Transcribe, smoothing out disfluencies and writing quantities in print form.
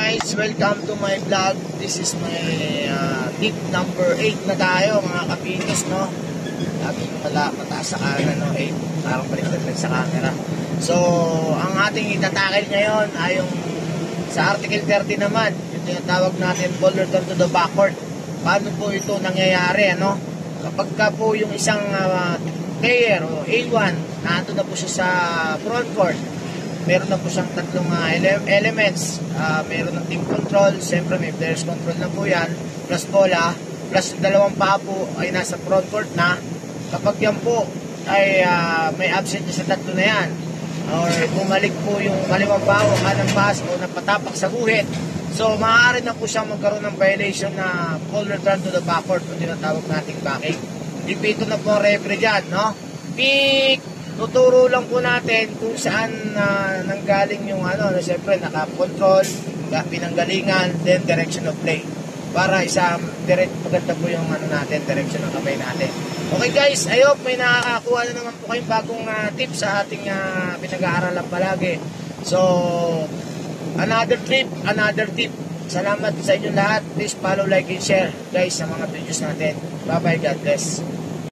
guys, welcome to my vlog. This is my tip number 8 na tayo mga kapinis, no? Laging mataas sa kanan, no? 8, parang baliktad sa camera. So, ang ating itatakil ngayon ay yung sa Article 30 naman, yung tinatawag natin ball return to the backward. Paano po ito nangyayari, ano? Kapag ka po yung isang player o A1, nato na po siya sa front court, meron na po siyang tatlong elements. Meron ng team control, siyempre may players control na po yan, plus bola, plus dalawang paa po ay nasa front court na. Kapag yan po ay may absent sa tatlo na yan, or bumalik po yung kaliwang paa o kanang pass o napatapak sa guhit, so maaari na po siyang magkaroon ng violation na ball return to the backward o tinatawag nating backing. Ipito na po ang referee dyan, no? Pick! Tuturo lang po natin kung saan nanggaling yung siyempre naka-control, pinanggalingan, then direction of play. Para maganda po yung natin, direction ng kamay natin. Okay guys, I hope may nakakakuha na naman po kayong bagong tips sa ating pinag-aaralan palagi. So, another tip. Salamat sa inyong lahat. Please follow, like, and share guys sa mga videos natin. Bye bye, God bless.